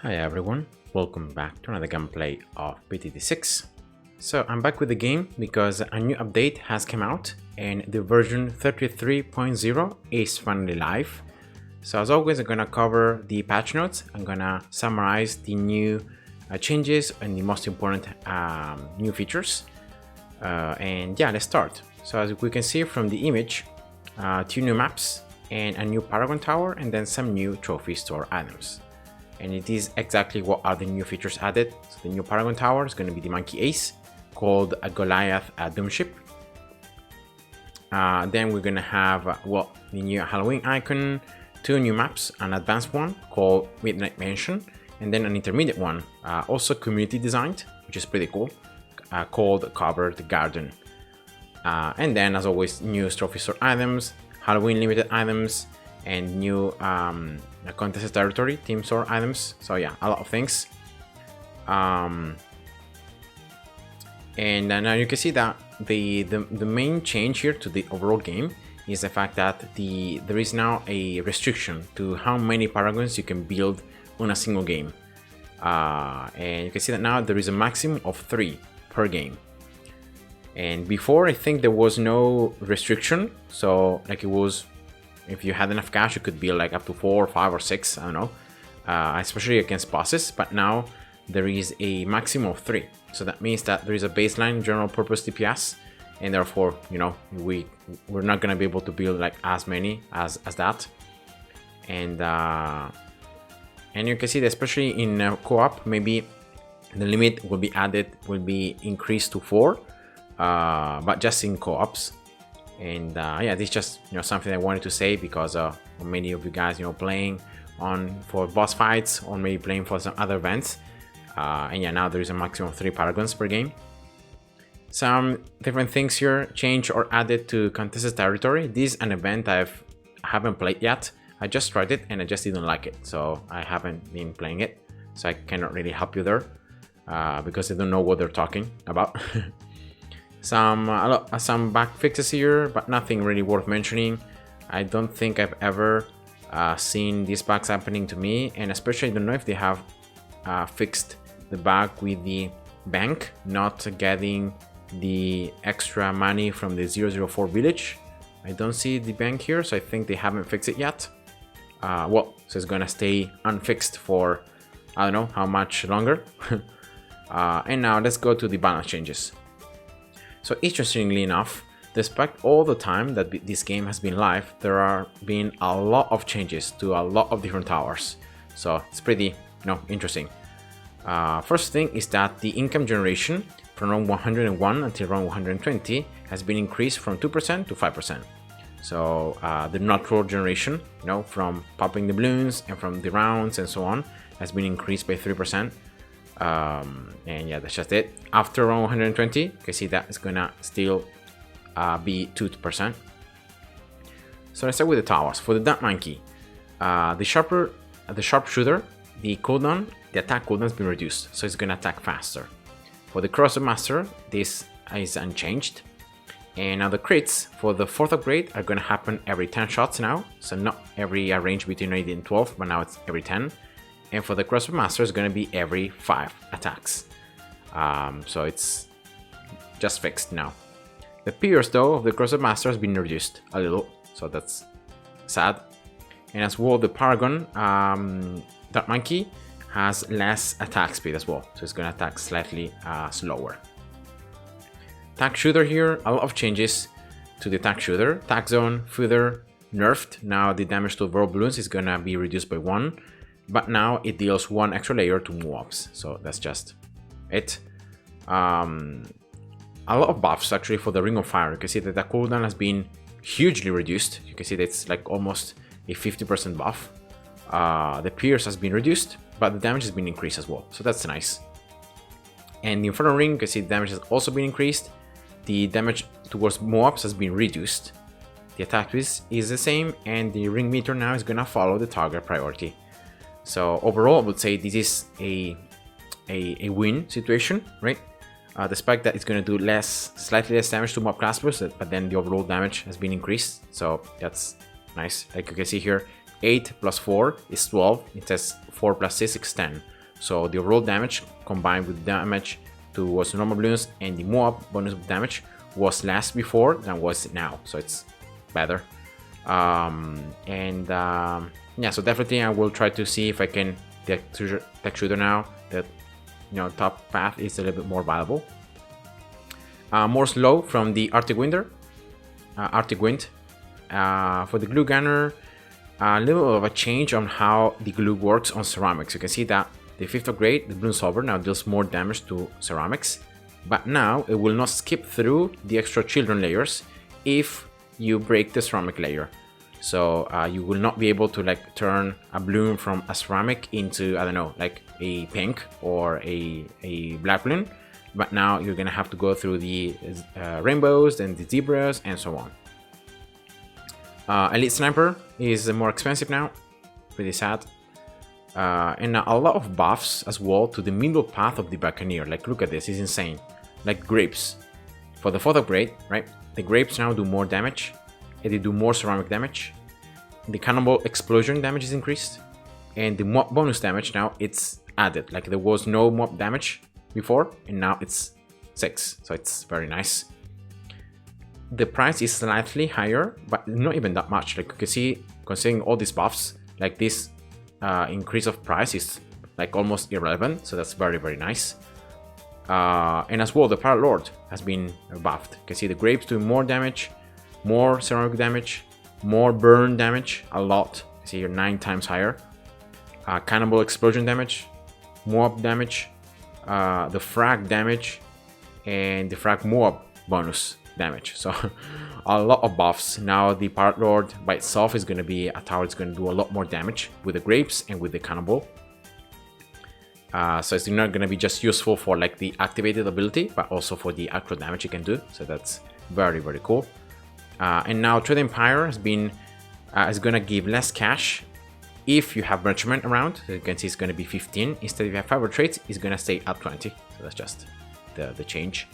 Hi everyone, welcome back to another gameplay of PTT6. So I'm back with the game because a new update has come out and the version 33.0 is finally live. So as always, I'm gonna cover the patch notes. I'm gonna summarize the new changes and the most important new features. And yeah, let's start. So as we can see from the image, 2 new maps and a new Paragon Tower and then some new trophy store items. And it is exactly what are the new features added. So the new Paragon Tower is going to be the Monkey Ace called a Goliath Doom Ship. Then we're going to have the new Halloween icon, 2 new maps, an advanced one called Midnight Mansion, and then an intermediate one, also community designed, which is pretty cool, called Covered Garden. And then as always, new trophy store items, Halloween limited items, and new contested territory team store items. So yeah, a lot of things. And now you can see that the main change here to the overall game is the fact that there is now a restriction to how many paragons you can build on a single game. And you can see that now there is a maximum of 3 per game. And before, I think there was no restriction, so like it was, if you had enough cash, you could build like up to 4, 5, or 6, I don't know, especially against bosses. But now there is a maximum of 3. So that means that there is a baseline general purpose DPS, and therefore, you know, we're not gonna be able to build like as many as that. And you can see that especially in co-op, maybe the limit will be increased to 4, but just in co-ops. And yeah, this is just something I wanted to say because many of you guys playing for boss fights or maybe playing for some other events. And yeah, now there is a maximum of 3 paragons per game. Some different things here changed or added to contested territory. This is an event I haven't played yet. I just tried it and I just didn't like it, so I haven't been playing it. So I cannot really help you there because I don't know what they're talking about. Some back fixes here, but nothing really worth mentioning. I don't think I've ever seen these bugs happening to me, and especially I don't know if they have fixed the bug with the bank not getting the extra money from the 004 village. I don't see the bank here, so I think they haven't fixed it yet. So it's gonna stay unfixed for I don't know how much longer. And now let's go to the balance changes. So interestingly enough, despite all the time that this game has been live, there are been a lot of changes to a lot of different towers. So it's pretty interesting. First thing is that the income generation from round 101 until round 120 has been increased from 2% to 5%. So the natural generation, from popping the balloons and from the rounds and so on, has been increased by 3%. And yeah, that's just it. After round 120, you can see that it's gonna still be 2%. So let's start with the towers. For the Dark Monkey, the sharpshooter, the attack cooldown has been reduced, so it's gonna attack faster. For the Crossbow Master, this is unchanged. And now the crits for the 4th upgrade are gonna happen every 10 shots now, so not every range between 8 and 12, but now it's every 10. And for the Crossbow Master, it's going to be every 5 attacks. So it's just fixed now. The Pierce, though, of the Crossbow Master has been reduced a little, so that's sad. And as well, the Paragon Dark Monkey has less attack speed as well, so it's going to attack slightly slower. Attack Shooter here, a lot of changes to the Attack Shooter. Attack Zone, further nerfed. Now the damage to overall balloons is going to be reduced by 1. But now it deals 1 extra layer to mobs, so that's just it. A lot of buffs actually for the Ring of Fire. You can see that the cooldown has been hugely reduced. You can see that it's like almost a 50% buff. The Pierce has been reduced, but the damage has been increased as well, so that's nice. And the Inferno Ring, you can see the damage has also been increased. The damage towards mobs has been reduced. The attack is the same, and the ring meter now is gonna follow the target priority. So overall, I would say this is a win situation, right? Despite that it's going to do slightly less damage to mob claspers, but then the overall damage has been increased. So that's nice. Like you can see here, 8 plus 4 is 12, it says 4 plus 6 is 10. So the overall damage combined with damage towards normal balloons and the Moab bonus damage was less before than was now, so it's better. Yeah, so definitely I will try to see if I can texture now that top path is a little bit more viable. More slow from the Arctic Wind. For the glue gunner, a little of a change on how the glue works on ceramics. You can see that the 5th upgrade, the Bloon Solver, now deals more damage to ceramics, but now it will not skip through the extra children layers if you break the ceramic layer. So you will not be able to like turn a balloon from a ceramic into, I don't know, like a pink or a black balloon, but now you're gonna have to go through the rainbows and the zebras and so on. Elite Sniper is more expensive now, pretty sad. And a lot of buffs as well to the middle path of the Buccaneer. Like, look at this, it's insane. Like grapes. For the 4th upgrade, right? The grapes now do more damage, and they do more ceramic damage. The Cannonball Explosion damage is increased, and the mob bonus damage now it's added. Like, there was no mob damage before, and now it's 6, so it's very nice. The price is slightly higher, but not even that much. Like, you can see, considering all these buffs, like this increase of price is like almost irrelevant, so that's very, very nice. And as well, the Paralord has been buffed. You can see the grapes doing more damage, more ceramic damage, more burn damage, a lot. You see here 9 times higher. Cannonball Explosion damage, Moab damage, the frag damage, and the frag Moab bonus damage. So a lot of buffs. Now the Paralord by itself is going to be a tower that's going to do a lot more damage with the grapes and with the cannonball. So it's not going to be just useful for like the activated ability, but also for the actual damage you can do. So that's very, very cool. And now Trade Empire has been is going to give less cash if you have merchantmen around. So you can see it's going to be 15. Instead, if you have 5 trades, it's going to stay at 20. So that's just the change.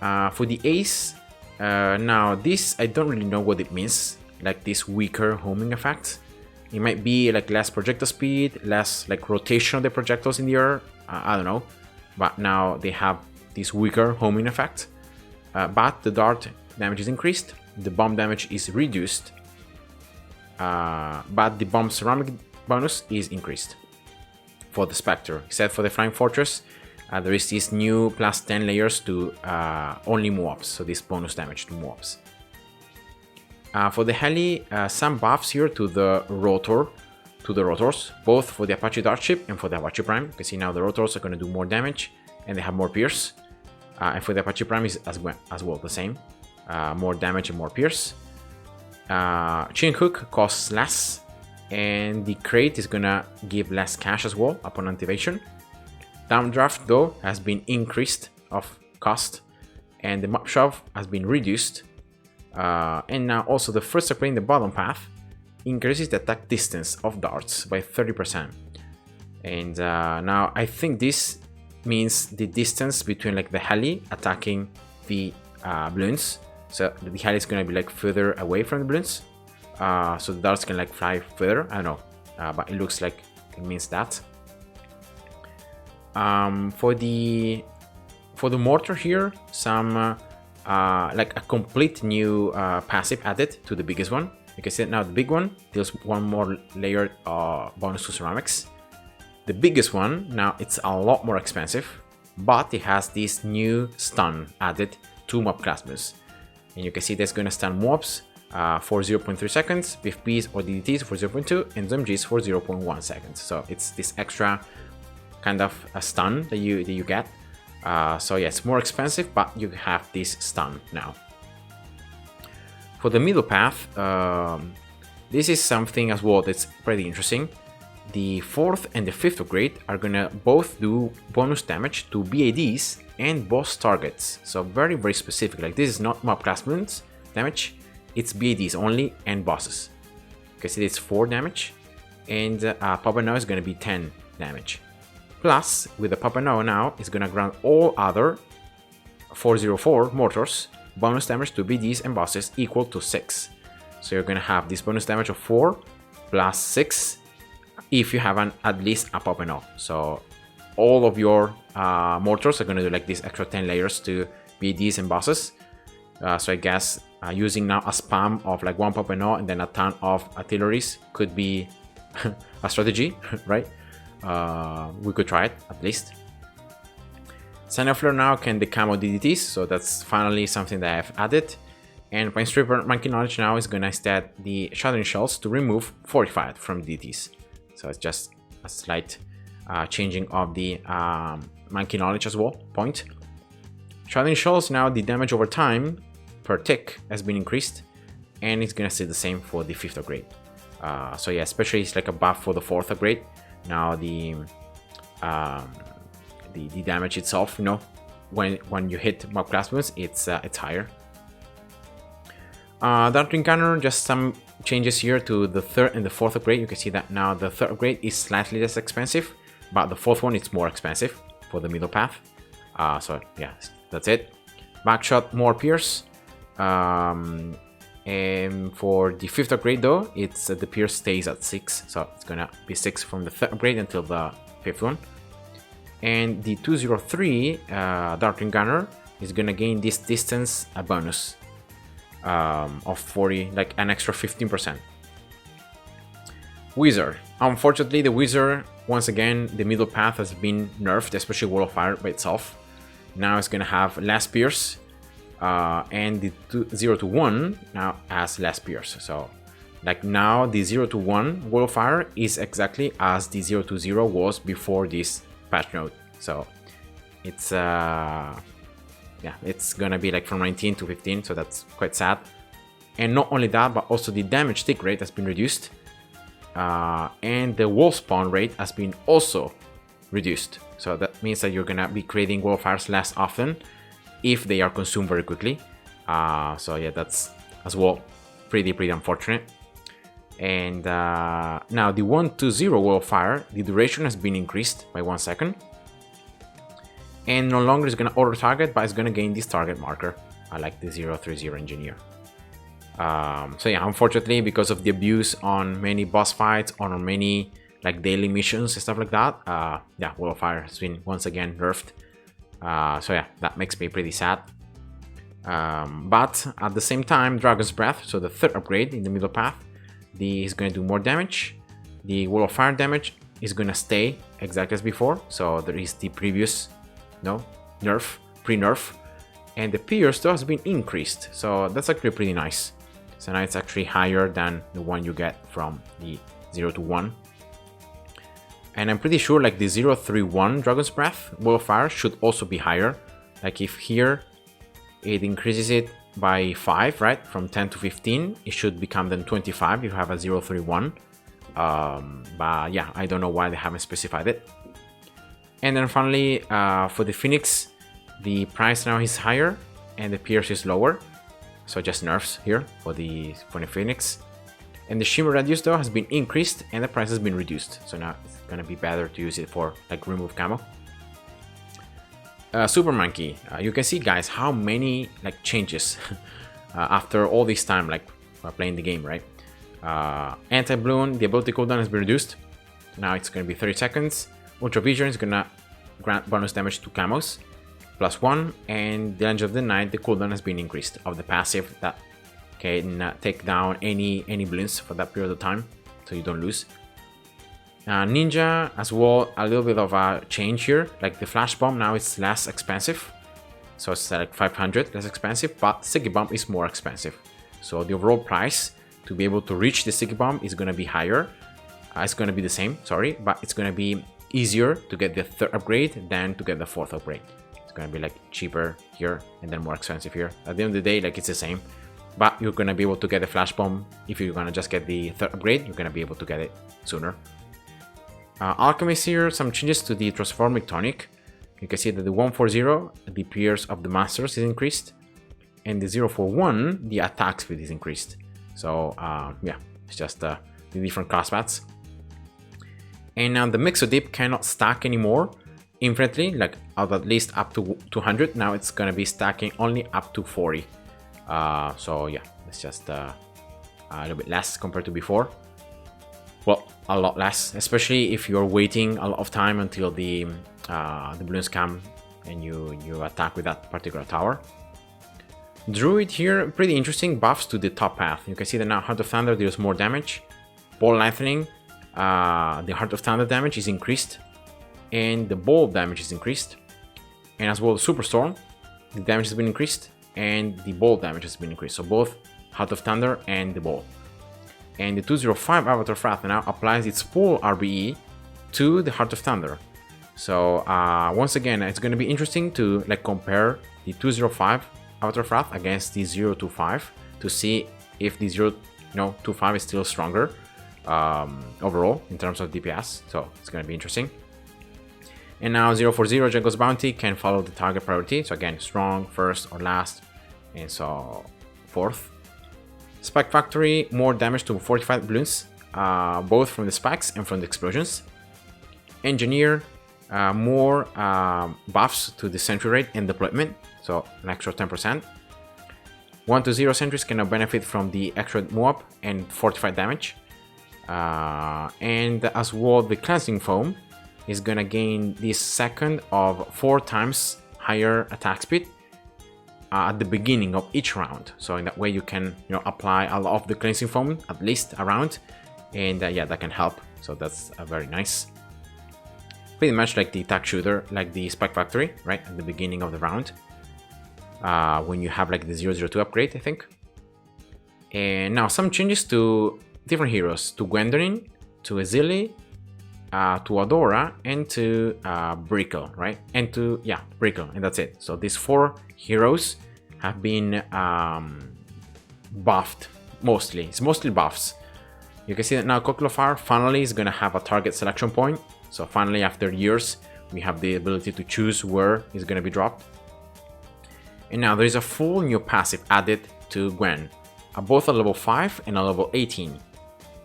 For the Ace, now this I don't really know what it means, like this weaker homing effect. It might be like less projectile speed, less like rotation of the projectiles in the air, I don't know, but now they have this weaker homing effect. But the dart damage is increased, the bomb damage is reduced, but the bomb ceramic bonus is increased for the Spectre. Except for the Flying Fortress, there is this new plus 10 layers to only Moabs, so this bonus damage to Moabs. For the Heli, some buffs here to the rotors, both for the Apache Dartship and for the Apache Prime. You can see now the rotors are going to do more damage and they have more pierce. And for the Apache Prime is as well the same, more damage and more pierce. Chin Hook costs less, and the crate is going to give less cash as well upon activation. Downdraft though has been increased of cost, and the map shove has been reduced. And now also the first upgrade in the bottom path increases the attack distance of darts by 30%. And now I think this means the distance between like the heli attacking the balloons. So the heli is going to be like further away from the balloons. So the darts can like fly further. I don't know, but it looks like it means that. For the mortar here, some like a complete new passive added to the biggest one. You can see now the big one deals one more layered bonus to ceramics. The biggest one now it's a lot more expensive, but it has this new stun added to mob classmates, and you can see that's going to stun mobs for 0.3 seconds, BFPs or DDTs for 0.2, and ZMGs for 0.1 seconds. So it's this extra kind of a stun that you get. So yeah, it's more expensive, but you have this stun now. For the middle path, this is something as well that's pretty interesting. The 4th and the 5th upgrade are gonna both do bonus damage to BADs and boss targets. So very, very specific. Like this is not mob class balloons damage, it's BADs only and bosses. You can see it's 4 damage, and Papano is gonna be 10 damage. Plus, with the Papano now, it's gonna grant all other 404 mortars bonus damage to BDs and bosses equal to 6. So you're gonna have this bonus damage of 4 plus 6 if you have at least a pop and off. So all of your mortars are going to do like these extra 10 layers to be decent bosses. So I guess using now a spam of like 1 pop and off and then a ton of artilleries could be a strategy, right? We could try it at least. Flare now can decamo DDTs, so that's finally something that I've added. And Pine Stripper Monkey Knowledge now is gonna instead the Shattering Shells to remove Fortified from DDTs. So it's just a slight changing of the Monkey Knowledge as well, point. Shattering Shells now, the damage over time per tick has been increased, and it's gonna stay the same for the 5th upgrade. So yeah, especially it's like a buff for the 4th upgrade. Now the damage itself, you know, when you hit mob class wounds, it's higher. Darkling Gunner, just some changes here to the 3rd and the 4th upgrade. You can see that now the 3rd upgrade is slightly less expensive, but the 4th one is more expensive for the middle path. So yeah, that's it. Backshot, more pierce. And for the 5th upgrade though, it's the pierce stays at 6, so it's gonna be 6 from the 3rd upgrade until the 5th one. And the 203 Darkling Gunner is gonna gain this distance a bonus of 40, like an extra 15%. Wizard. Unfortunately, the Wizard, once again, the middle path has been nerfed, especially Wall of Fire by itself. Now it's gonna have less pierce, and the 0 to 1 now has less pierce. So, like now, the 0 to 1 Wall of Fire is exactly as the 0 to 0 was before this patch note. So, it's yeah, it's gonna be like from 19 to 15, so that's quite sad. And not only that, but also the damage tick rate has been reduced, and the wall spawn rate has been also reduced. So that means that you're gonna be creating wall fires less often if they are consumed very quickly. So yeah, that's as well pretty unfortunate. And now the 120 wall fire, the duration has been increased by 1 second. And no longer is going to auto target, but it's going to gain this target marker, like the 030 engineer. So yeah, unfortunately, because of the abuse on many boss fights, on many like daily missions and stuff like that, yeah, Wall of Fire has been once again nerfed. So yeah, that makes me pretty sad. But at the same time, Dragon's Breath, so the 3rd upgrade in the middle path, is going to do more damage. The Wall of Fire damage is going to stay exactly as before, so there is the previous nerf, pre-nerf, and the pierce though has been increased, so that's actually pretty nice. So now it's actually higher than the one you get from the 0 to 1. And I'm pretty sure like the 031 Dragon's Breath Wall of Fire should also be higher. Like if here it increases it by 5, right, from 10 to 15, it should become then 25 if you have a 031. But yeah, I don't know why they haven't specified it. And then finally, for the Phoenix, the price now is higher and the pierce is lower. So just nerfs here for the Phoenix. And the Shimmer Radius though has been increased and the price has been reduced. So now it's gonna be better to use it for like remove camo. Super Monkey, you can see guys how many like changes after all this time like playing the game, right? Anti-Bloon, the ability cooldown has been reduced. Now it's gonna be 30 seconds. Ultra Vision is gonna grant bonus damage to camos, +1, and the Legend of the Night, the cooldown has been increased of the passive that can take down any Bloons for that period of time, so you don't lose. Ninja as well, a little bit of a change here, like the Flash Bomb now it's less expensive, so it's like 500 less expensive, but Sticky Bomb is more expensive. So the overall price to be able to reach the Sticky Bomb is gonna be higher. It's gonna be the same, sorry, but it's gonna be easier to get the 3rd upgrade than to get the 4th upgrade. It's gonna be like cheaper here and then more expensive here. At the end of the day, like it's the same, but you're gonna be able to get the Flash Bomb. If you're gonna just get the 3rd upgrade, you're gonna be able to get it sooner. Alchemist here, some changes to the Transformic Tonic. You can see that the 140, the pierce of the Masters is increased, and the 041, the attack speed is increased. So yeah, it's just the different class paths. And now the Mixodip cannot stack anymore infinitely, like at least up to 200. Now it's gonna be stacking only up to 40. So yeah, it's just a little bit less compared to before. well, a lot less, especially if you're waiting a lot of time until the balloons come and you attack with that particular tower. Druid here, pretty interesting buffs to the top path. You can see that now Heart of Thunder deals more damage. Ball Lightning, the Heart of Thunder damage is increased, and the ball damage is increased, and as well the Superstorm, the damage has been increased, and the ball damage has been increased. So both Heart of Thunder and the ball. And the 205 Avatar Wrath now applies its full RBE to the Heart of Thunder. So once again, it's going to be interesting to like compare the 205 Avatar Wrath against the 025 to see if the 025 is still stronger overall in terms of DPS. So it's going to be interesting. And now 040 Jango's Bounty can follow the target priority. So again, strong, first or last, and so forth. Spike Factory, more damage to fortified balloons, both from the spikes and from the explosions. Engineer, more buffs to the sentry rate and deployment, so an extra 10%. 1-0 sentries can now benefit from the extra move and fortified damage. And as well, the cleansing foam is gonna gain this second of 4 times higher attack speed at the beginning of each round. So in that way you can apply a lot of the cleansing foam at least a round, and yeah, that can help. So that's very nice. Pretty much like the attack shooter, like the Spike Factory, right at the beginning of the round, when you have like the 002 upgrade, I think. And now some changes to different heroes, to Gwendoline, to Ezili, to Adora, and to Brickle, right? And to, yeah, Brickle, and that's it. So these 4 heroes have been buffed mostly. It's mostly buffs. You can see that now Cocktail of Fire finally is going to have a target selection point. So finally, after years, we have the ability to choose where it's going to be dropped. And now there is a full new passive added to Gwen, both at level 5 and at level 18.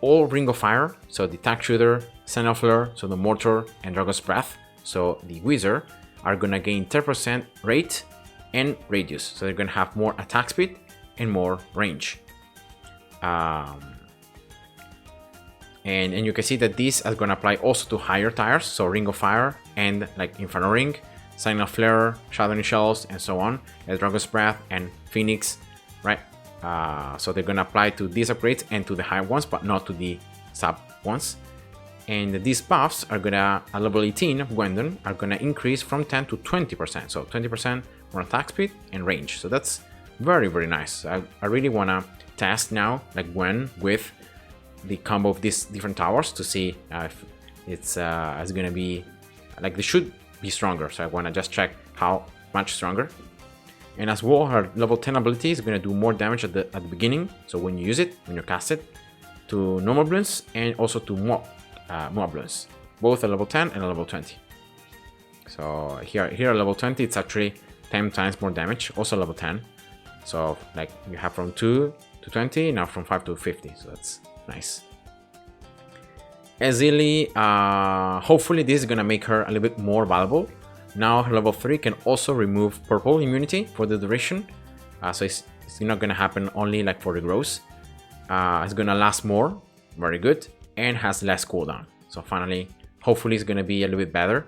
All Ring of Fire, so the attack shooter, Sentinel Flare, so the Mortar, and Dragon's Breath, so the Wizard, are gonna gain 10% rate and radius. So they're gonna have more attack speed and more range. And you can see that these are gonna apply also to higher tires, so Ring of Fire and like Inferno Ring, Signal Flare, Shadowing Shells, and so on, and Dragon's Breath and Phoenix, right? So they're gonna apply to these upgrades and to the high ones, but not to the sub ones. And these buffs are gonna, at level 18 of Gwendon, are gonna increase from 10 to 20%. So 20% more attack speed and range. So that's very, very nice. I really wanna test now, like Gwen, with the combo of these different towers to see if it's gonna be, like they should be stronger. So I wanna just check how much stronger. And as well, her level 10 ability is going to do more damage at the beginning. So when you use it, when you cast it, to normal Bloons and also to more Bloons, both at level 10 and at level 20. So here at level 20, it's actually 10 times more damage, also level 10. So like you have from 2 to 20, now from 5 to 50. So that's nice. Ezili, hopefully this is going to make her a little bit more valuable. Now her level 3 can also remove purple immunity for the duration. So it's not going to happen only like for the grows. It's going to last more, very good, and has less cooldown. So finally, hopefully it's going to be a little bit better.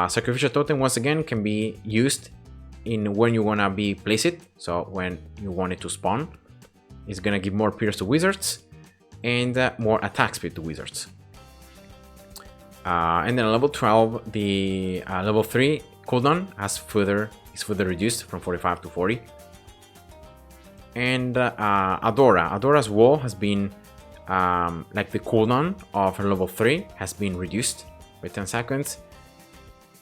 Sacrificial Totem once again can be used in when you want to be place it. So when you want it to spawn, it's going to give more pierce to wizards and more attack speed to wizards. And then level 12, the level 3 cooldown is further reduced from 45 to 40. And Adora's wall has been like the cooldown of her level 3 has been reduced by 10 seconds.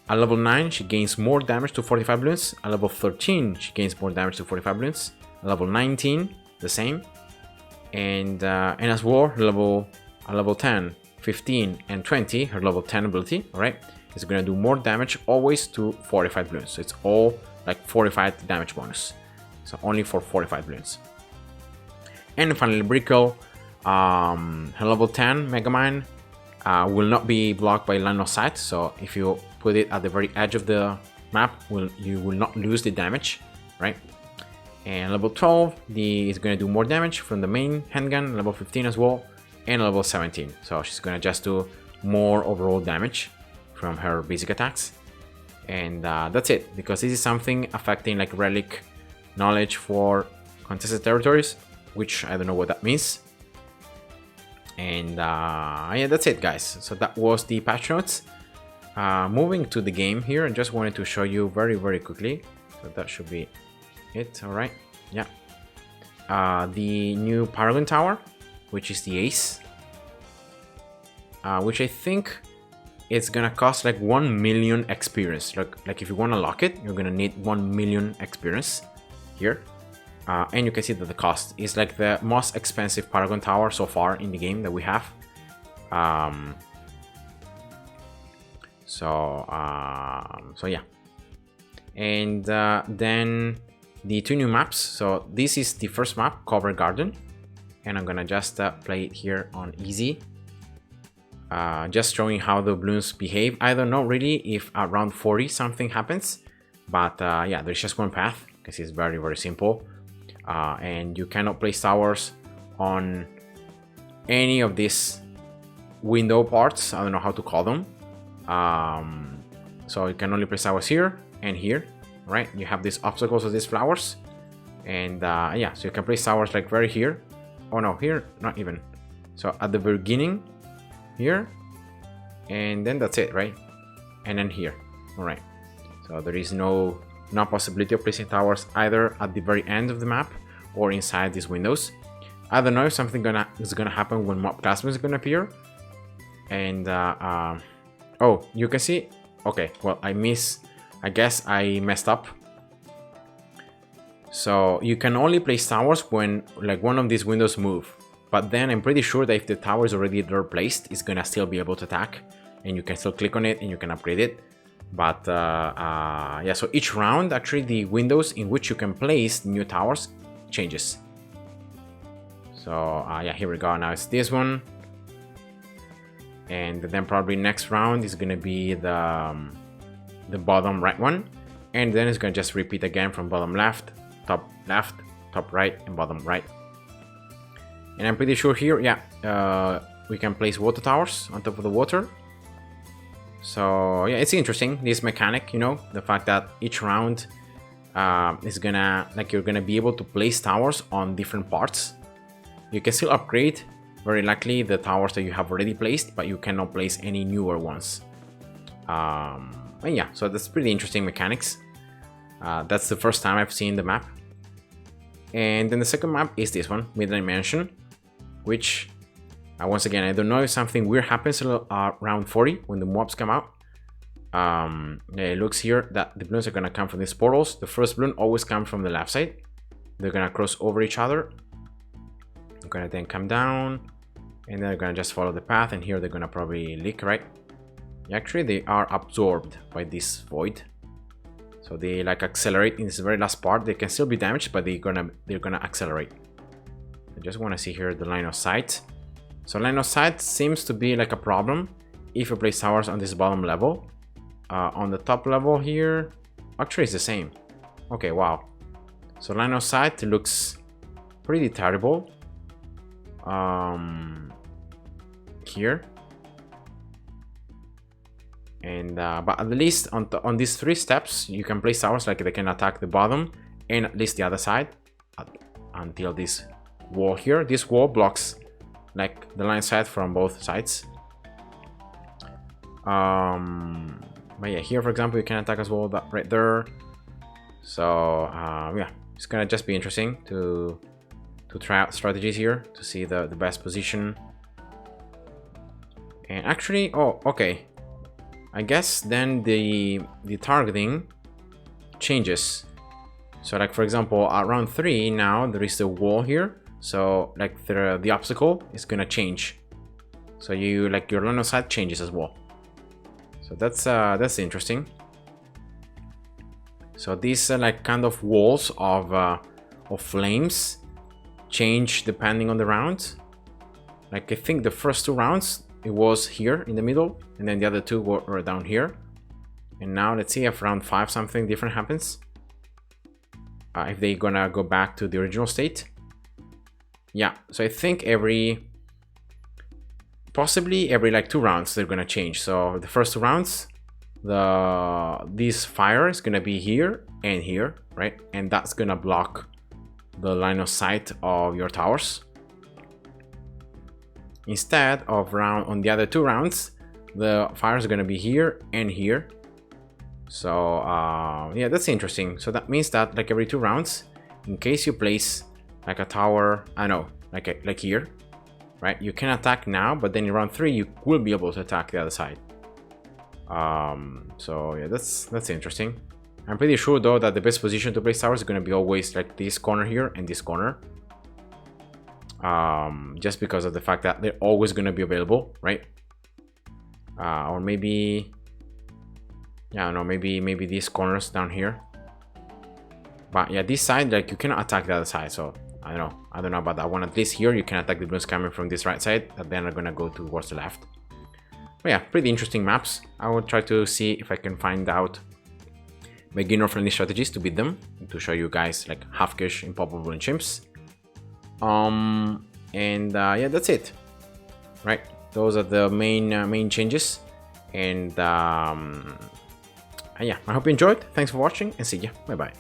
At level 9, she gains more damage to 45 Bloons. At level 13, she gains more damage to 45 Bloons. At level 19, the same. And as well, at level 10, 15 and 20, her level 10 ability, alright, is going to do more damage always to 45 Bloons. So it's all like 45 damage bonus. So only for 45 Bloons. And finally, Brickle, her level 10 Megamind will not be blocked by line of sight. So if you put it at the very edge of the map, you will not lose the damage, right? And level 12, is going to do more damage from the main handgun. Level 15 as well. and level 17. So she's gonna just do more overall damage from her basic attacks. And that's it, because this is something affecting like relic knowledge for contested territories, which I don't know what that means. And yeah, that's it, guys. So that was the patch notes. Moving to the game here, I just wanted to show you very quickly. So that should be it. All right, yeah. The new Paragon Tower, which is the ace, which I think it's gonna cost like 1 million experience. Like if you want to lock it, you're gonna need 1 million experience here. And you can see that the cost is like the most expensive Paragon Tower so far in the game that we have. So yeah. And then the 2 new maps. So this is the first map, Cover Garden, and I'm gonna just play it here on easy. Just showing how the Bloons behave. I don't know really if around 40 something happens, but yeah, there's just one path because it's very simple. And you cannot place towers on any of these window parts. I don't know how to call them. So you can only place towers here and here, right? You have these obstacles of these flowers, and yeah, so you can place towers like very here. Oh no, here, not even. So at the beginning here, and then that's it, right? And then here, all right. So there is no possibility of placing towers either at the very end of the map or inside these windows. I don't know if something is gonna happen when mob classmates is gonna appear. And oh, you can see. Okay, well, I guess I messed up. So you can only place towers when like one of these windows move. But then I'm pretty sure that if the tower is already there placed, it's gonna still be able to attack, and you can still click on it and you can upgrade it. But yeah, so each round, actually, the windows in which you can place new towers changes. So yeah, here we go. Now it's this one, and then probably next round is gonna be the bottom right one, and then it's gonna just repeat again from bottom left, top right, and bottom right. And I'm pretty sure here, yeah, we can place water towers on top of the water. So yeah, it's interesting, this mechanic, you know, the fact that each round is gonna, like, you're gonna be able to place towers on different parts. You can still upgrade, very likely, the towers that you have already placed, but you cannot place any newer ones. And yeah, so that's pretty interesting mechanics. That's the first time I've seen the map. And then the second map is this one, Midnight Mansion, which once again, I don't know if something weird happens around 40 when the mobs come out. It looks here that the balloons are gonna come from these portals. The first balloon always comes from the left side. They're gonna cross over each other. They're gonna then come down, and then they're gonna just follow the path, and here they're gonna probably leak, right? Actually, they are absorbed by this void. So they like accelerate in this very last part. They can still be damaged, but they're gonna accelerate. I just wanna see here the line of sight. So line of sight seems to be like a problem if you place towers on this bottom level. On the top level here, actually it's the same. Okay, wow. So line of sight looks pretty terrible. Here. And but at least on these 3 steps, you can place towers, like they can attack the bottom and at least the other side until this wall here. This wall blocks like the line of sight from both sides. But yeah, here for example, you can attack as well, that right there. So yeah, it's gonna just be interesting to try out strategies here to see the best position. And actually, oh, okay, I guess then the targeting changes. So like for example, at round 3 now there is the wall here. So like the obstacle is gonna change. So you like your line of sight changes as well. So that's interesting. So these like kind of walls of flames change depending on the round. Like I think the first 2 rounds it was here in the middle, and then the other 2 were down here. And now let's see if round 5 something different happens. If they're gonna go back to the original state. Yeah, so I think every possibly every like 2 rounds they're gonna change. So the first 2 rounds, this fire is gonna be here and here, right? And that's gonna block the line of sight of your towers. Instead of on the other 2 rounds, the fires are gonna be here and here. So yeah, that's interesting. So that means that like every 2 rounds, in case you place like a tower, I know, like here, right? You can attack now, but then in round 3 you will be able to attack the other side. So yeah, that's interesting. I'm pretty sure though that the best position to place towers is going to be always like this corner here and this corner. Just because of the fact that they're always going to be available, right? Or maybe, yeah, no, maybe these corners down here. But yeah, this side, like you cannot attack the other side, so I don't know about that one. At least here you can attack the Bloons coming from this right side, and then are gonna go towards the left. But yeah, pretty interesting maps. I will try to see if I can find out beginner friendly strategies to beat them, to show you guys like half cash, impossible and chimps. Yeah, that's it, right? Those are the main changes, and yeah, I hope you enjoyed. Thanks for watching, and see ya. Bye bye.